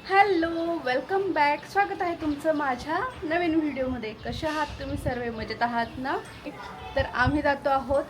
Hello, welcome back. स्वागत आहे तुमचं माझ्या नवीन व्हिडिओमध्ये. कसे आहात तुम्ही सर्व? मजेत आहात ना? तर आम्ही जातो आहोत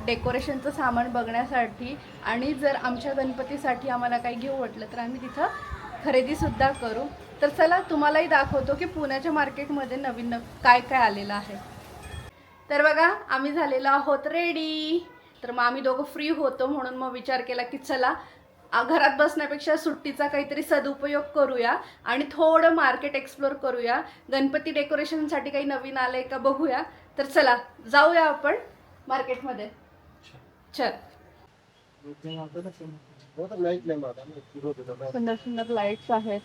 डेकोरेशनचं सामान बघण्यासाठी. आणि जर आमच्या गणपतीसाठी आम्हाला काही घेऊ वाटलं तर आम्ही तिथं खरेदीसुद्धा करू. तर चला तुम्हालाही दाखवतो की पुण्याच्या मार्केटमध्ये नवीन काय काय आलेलं आहे. तर बघा, आम्ही झालेलो आहोत रेडी. तर मग आम्ही दोघं फ्री होतो म्हणून मग विचार केला की चला घरात बसण्यापेक्षा सुट्टीचा काहीतरी सदुपयोग करूया आणि थोडं मार्केट एक्सप्लोर करूया. गणपती डेकोरेशनसाठी काही नवीन आलंय का बघूया. तर चला जाऊया आपण मार्केटमध्ये. चल. सुंदर सुंदर लाईट्स आहेत.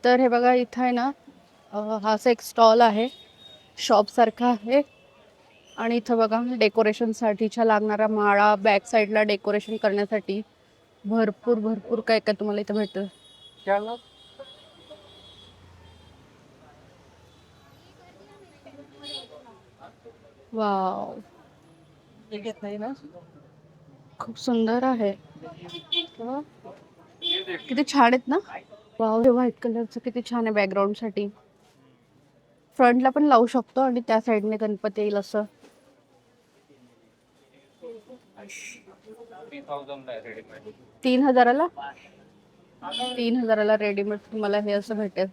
तर हे बघा, इथं आहे ना हा असा एक स्टॉल आहे, शॉप सारखा आहे. आणि इथं बघा डेकोरेशनसाठीच्या लागणाऱ्या माळा, बॅक साईडला डेकोरेशन करण्यासाठी भरपूर भरपूर काय काय तुम्हाला इथं भेटतं. वाव, खूप सुंदर आहे. वाह, किती छान आहेत ना. वाव, हे व्हाईट कलरचं किती छान आहे बॅकग्राऊंड साठी. फ्रंटला पण लावू शकतो आणि त्या साईडने गणपती येईल असं. 3,000ला 3,000ला रेडीमेड तुम्हाला हे असं भेटेल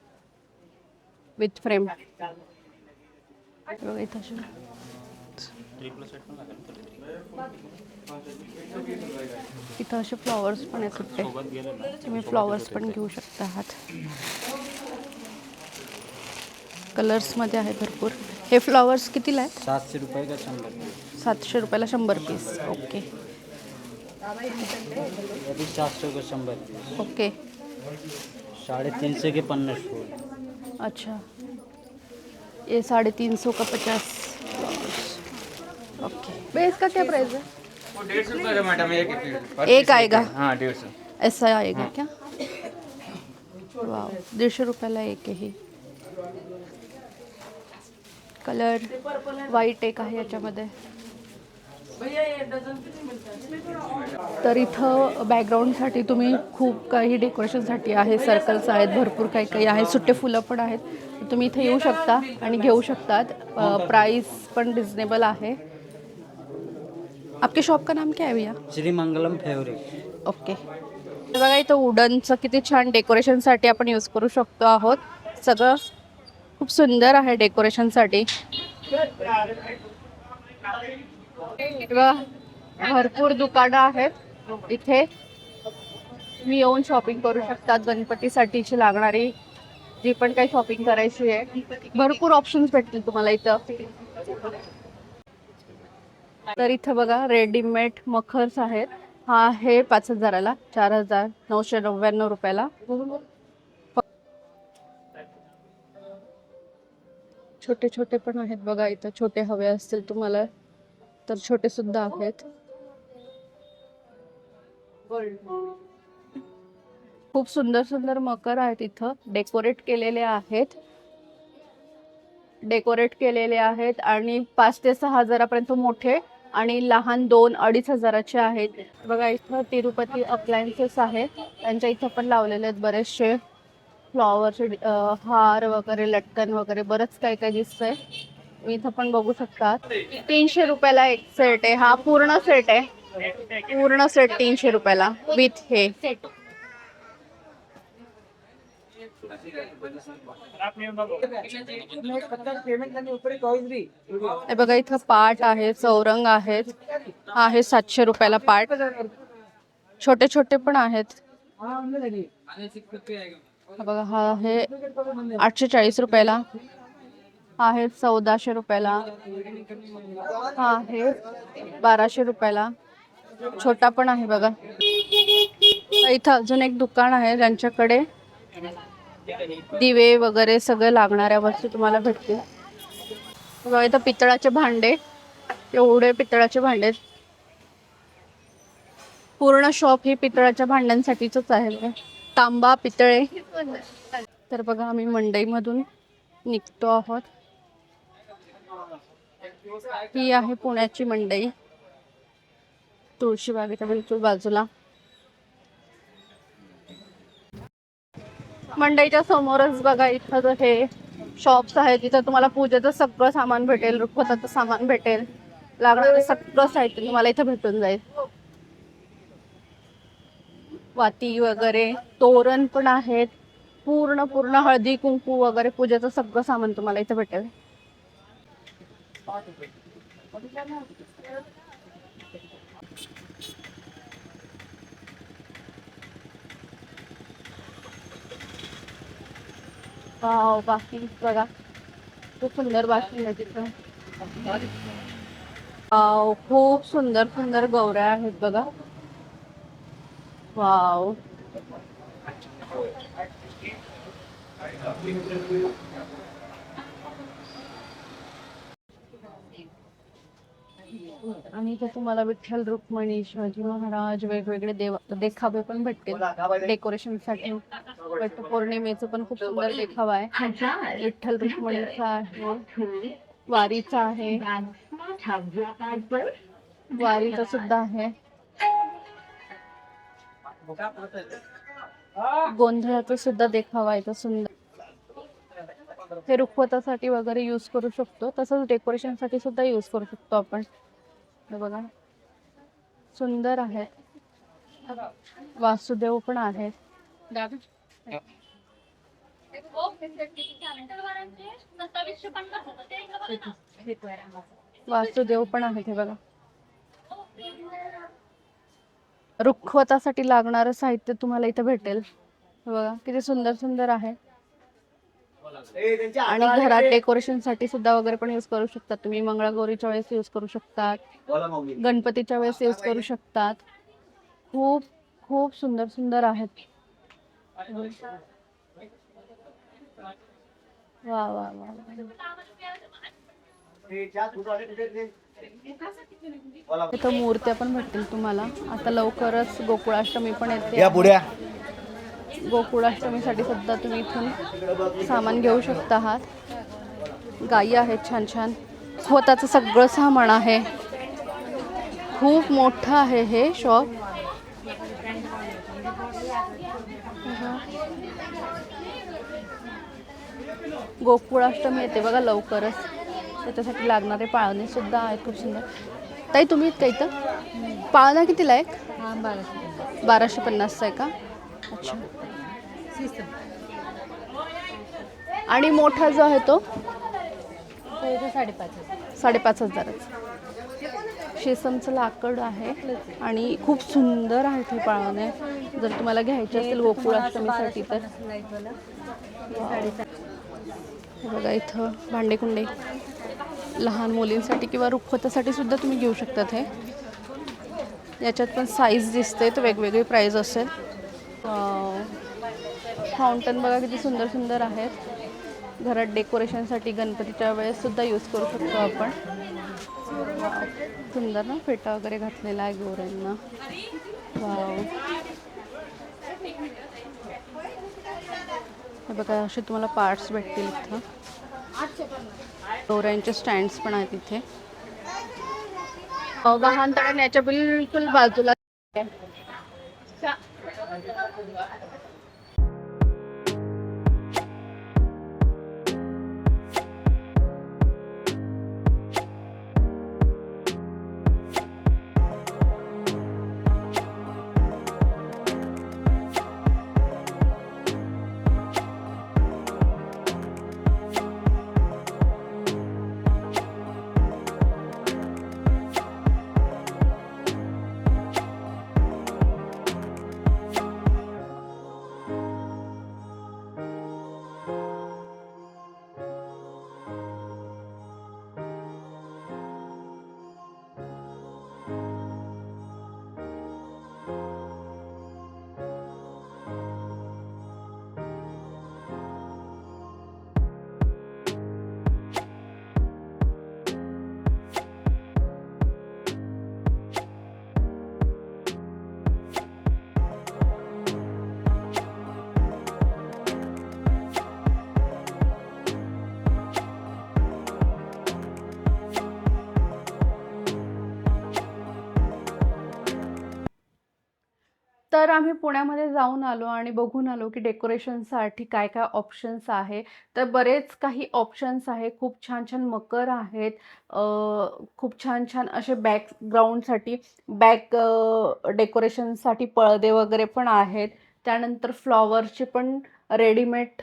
विथ फ्रेम. इथं असे फ्लॉवर्स पण आहेत सुट्टे, तुम्ही फ्लॉवर्स पण घेऊ शकता आहात. कलर्स मध्ये आहे भरपूर. हे फ्लॉवर्स कितीला आहेत? 700 रुपये का 100 700 रुपयाला 100 पीस. ओके अभी 400 का 100 पीस, ओके. 350 के 50 फूल. अच्छा, ये 350 का 50. ओके, बेस का क्या प्राइस है? वो 150 रुपये का मैडम एक आएगा? हाँ 150. ऐसा आएगा क्या? वाव, 150 रुपयाला एक आहे. कलर व्हाईट एक आहे याच्यामध्ये. तर इथं बॅकग्राऊंडसाठी तुम्ही खूप काही डेकोरेशनसाठी आहे. सर्कल्स आहेत, भरपूर काही काही आहे. सुट्टे फुलं पण आहेत. तुम्ही इथे येऊ शकता आणि घेऊ शकतात. प्राइस पण रिजनेबल आहे. आपके शॉप का नाम क्या है भैया? श्री मंगलम फेवरेट. ओके. बघा, इथं वुडनचं किती छान डेकोरेशनसाठी आपण यूज करू शकतो आहोत. सगळं खूप सुंदर आहे डेकोरेशनसाठी. भरपूर दुकानं आहेत इथे. तुम्ही येऊन शॉपिंग करू शकतात. गणपतीसाठीची लागणारी जी पण काही शॉपिंग करायची आहे, भरपूर ऑप्शन्स भेटतील तुम्हाला इथं. तर इथं बघा रेडीमेड मखर्स आहेत. हा आहे 5,000ला, 4,999 रुपयाला. छोटे छोटे पण आहेत बघा इथं. छोटे हवे असतील तुम्हाला तर छोटे सुद्धा आहेत. खूप सुंदर सुंदर मकर आहेत इथं. डेकोरेट केलेले आहेत आणि 5 ते 6 हजारापर्यंत मोठे आणि लहान 2-2.5 हजाराचे आहेत. बघा, इथं तिरुपती अप्लायन्सेस आहेत. त्यांच्या इथं पण लावलेले आहेत बरेचसे फ्लॉवरचे हार वगैरे, लटकन वगैरे, बरंच काय काय दिसतंय. मी इथं पण बघू शकता. 300 रुपयाला एक सेट आहे. हा पूर्ण सेट आहे. पूर्ण सेट 300 रुपयाला विथ हे. हे बघा, इथं पाट आहे, चौरंग आहेत. आहे 700 रुपयाला पाट. छोटे छोटे पण आहेत. बघा, हा आहे 840 रुपयाला. हा आहे 1400 रुपयाला. हा आहे 1200 रुपयाला. छोटा पण आहे बघा. इथं अजून एक दुकान आहे ज्यांच्याकडे दिवे वगैरे सगळं लागणाऱ्या वस्तू तुम्हाला भेटतील. बघा, इथं पितळाचे भांडे, एवढे पितळाचे भांडे. पूर्ण शॉप ही पितळाच्या भांड्यांसाठीच आहे. तांबा, पितळे. तर बघा, आम्ही मंडईमधून निघतो आहोत. ही आहे पुण्याची मंडई, तुळशीबागेच्या बिलकुल बाजूला. मंडईच्या समोरच बघा इथं हे शॉप्स आहेत, तिथं तुम्हाला पूजेचं सगळं सामान भेटेल, रुखवताचं सामान भेटेल, लागणारं सगळं साहित्य तुम्हाला इथं भेटून जाईल. वाती वगैरे, तोरण पण आहेत, पूर्ण पूर्ण हळदी कुंकू वगैरे पूजेचं सगळं सामान तुम्हाला इथं भेटेल. वाव, बाकी बघा खूप सुंदर बाकी आहे तिथं. वाव, खूप सुंदर सुंदर गौऱ्या आहेत बघा. वाव, आणि इथे तुम्हाला विठ्ठल रुक्मिणी शिवाजी महाराज वेगवेगळे देखावे पण भेटतील डेकोरेशन साठी. वटपौर्णिमेचं पण खूप सुंदर देखावा आहे. विठ्ठल रुक्मिणीचा आहे, वारीचा आहे, वारीचा सुद्धा आहे, गोंधळाचा सुद्धा देखावा आहे तो सुंदर. हे रुखवतासाठी वगैरे यूज करू शकतो, तसंच डेकोरेशन साठी सुद्धा यूज करू शकतो आपण. हे बघा सुंदर आहे. वासुदेव पण आहेत. वासुदेव पण आहेत. हे बघा रुखवतासाठी लागणारं साहित्य तुम्हाला इथं भेटेल. हे बघा किती सुंदर सुंदर आहे. आणि घरात डेकोरेशन साठी सुद्धा वगैरे पण यूज करू शकतात तुम्ही. मंगळागौरीच्या वेळेस यूज करू शकतात, गणपतीच्या वेळेस यूज करू शकतात. खूप खूप सुंदर सुंदर आहेत. वा वा वा, इथं मूर्त्या पण भेटतील तुम्हाला. आता लवकरच गोकुळाष्टमी पण येते. गोकुळाष्टमीसाठी सुद्धा तुम्ही इथून सामान घेऊ शकता आहात. गायी आहेत छान छान, स्वतःचं सगळं सामान आहे. खूप मोठं आहे हे शॉप. गोकुळाष्टमी येते बघा लवकरच, त्याच्यासाठी लागणारे पाळणे सुद्धा आहेत खूप सुंदर. ताई तुम्ही का इथं पाळणा कितीला आहे? 1250 आहे का? अच्छा. आणि मोठा जो आहे तो 5,500. शेसमचं लाकड आहे आणि खूप सुंदर आहे ते पाळणे. जर तुम्हाला घ्यायचे असेल गोकुळाष्टमीसाठी तर बघा इथं भांडेकुंडे लहान मुलींसाठी किंवा रुखवतासाठी सुद्धा तुम्ही घेऊ शकतात. हे याच्यात पण साईज दिसते, तर वेगवेगळी प्राइस असेल. फाउंटन बघा किती सुंदर सुंदर आहेत. घरात डेकोरेशनसाठी गणपतीच्या वेळेस सुद्धा यूज करू शकतो आपण. सुंदर ना, फेटा वगैरे घातलेला आहे गोऱ्यांना. वाव, हे बघा असे तुम्हाला पार्ट्स भेटतील इथं. गोऱ्यांचे स्टँड्स पण आहेत इथे. वाहन याच्या बिलकुल बाजूला तर आम्ही पुण्यामध्ये जाऊन आलो आणि बघून आलो की डेकोरेशनसाठी काय काय ऑप्शन्स आहे. तर बरेच काही ऑप्शन्स आहे. खूप छान छान मकर आहेत. खूप छान छान असे बॅकग्राऊंडसाठी डेकोरेशनसाठी पडदे वगैरे पण आहेत. त्यानंतर फ्लॉवरचे पण रेडीमेड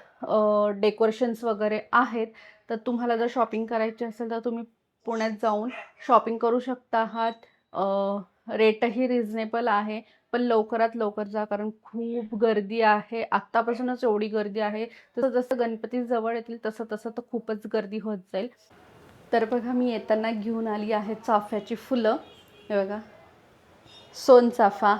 डेकोरेशन्स वगैरे आहेत. तर तुम्हाला जर शॉपिंग करायची असेल तर तुम्ही पुण्यात जाऊन शॉपिंग करू शकता आहात. रेटही रिझनेबल आहे. पण लवकरात लवकर जा, कारण खूप गर्दी आहे. आत्तापासूनच एवढी गर्दी आहे. तसं जसं गणपती जवळ येतील तसं तसं तर खूपच गर्दी होत जाईल. तर बघा, मी येताना घेऊन आली आहे चाफ्याची फुलं. हे बघा, सोनचाफा.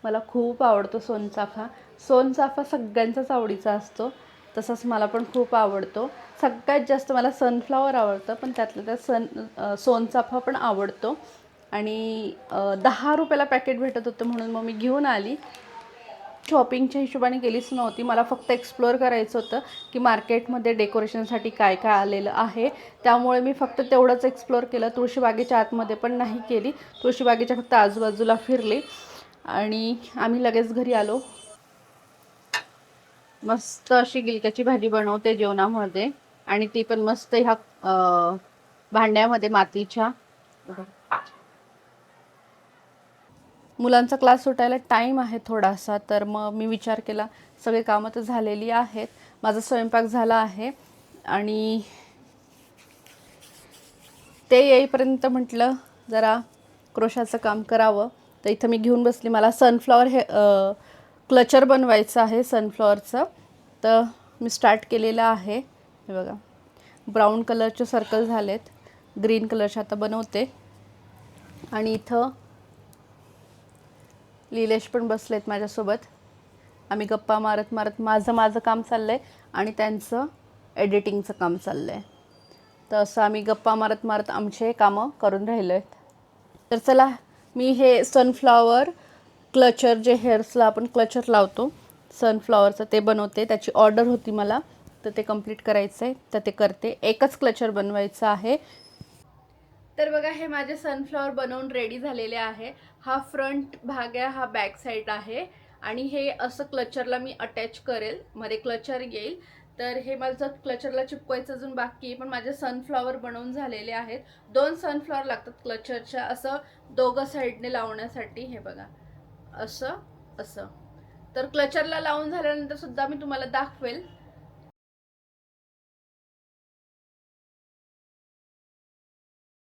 मला खूप आवडतो सोनचाफा. सोनचाफा सगळ्यांचाच आवडीचा असतो, तसंच मला पण खूप आवडतो. सगळ्यात जास्त मला सनफ्लॉवर आवडतं, पण त्यातलं त्यात सोनचाफा पण आवडतो. आणि 10 रुपयाला पॅकेट भेटत होतं म्हणून मग मी घेऊन आली. शॉपिंगच्या हिशोबाने गेलीच नव्हती. मला फक्त एक्सप्लोअर करायचं होतं की मार्केटमध्ये डेकोरेशनसाठी काय काय आलेलं आहे. त्यामुळे मी फक्त तेवढंच एक्सप्लोअर केलं. तुळशीबागेच्या आतमध्ये पण नाही केली. तुळशीबागेच्या फक्त आजूबाजूला फिरली आणि आम्ही लगेच घरी आलो. मस्त अशी गिलक्याची भाजी बनवते जेवणामध्ये, आणि ती पण मस्त ह्या भांड्यामध्ये मातीच्या. मुलांचा क्लास सुटायला टाईम आहे थोडासा, तर मग मी विचार केला सगळे कामं तर झालेली आहेत. माझा स्वयंपाक झाला आहे आणि ते येईपर्यंत म्हटलं जरा क्रोशाचं काम करावं. तर इथं मी घेऊन बसली. मला सनफ्लॉवर क्लचर बनवायचं आहे सनफ्लॉवरचं. तर मी स्टार्ट केलेलं आहे. हे बघा, ब्राऊन कलरचे सर्कल झालेत. ग्रीन कलरचे आता बनवते. आणि इथं लीलेश पण बसलेत माझ्यासोबत. आम्ही गप्पा मारत मारत माझं काम चाललं आहे आणि त्यांचं एडिटिंगचं काम चाललं आहे. तर असं आम्ही गप्पा मारत मारत आमचे कामं करून राहिलो आहेत. तर चला, मी हे सनफ्लॉवर क्लचर, जे हेअर्सला आपण क्लचर लावतो सनफ्लॉवरचं, ते बनवते. त्याची ऑर्डर होती मला, तर ते कंप्लीट करायचं आहे. तर ते करते. एकच क्लचर बनवायचं आहे. तर बघा, हे माझे सनफ्लॉवर बनवून रेडी झालेले आहे. हा फ्रंट भाग आहे, हा बॅक साईड आहे. आणि हे असं क्लचरला मी अटॅच करेल, मध्ये क्लचर येईल. तर हे माझं क्लचरला चिपकवायचं अजून बाकी आहे, पण माझे सनफ्लॉवर बनवून झालेले आहेत. 2 सनफ्लॉवर लागतात क्लचरच्या, असं दोघं साईडने लावण्यासाठी. हे बघा, असं असं. तर क्लचरला लावून झाल्यानंतर सुद्धा मी तुम्हाला दाखवेल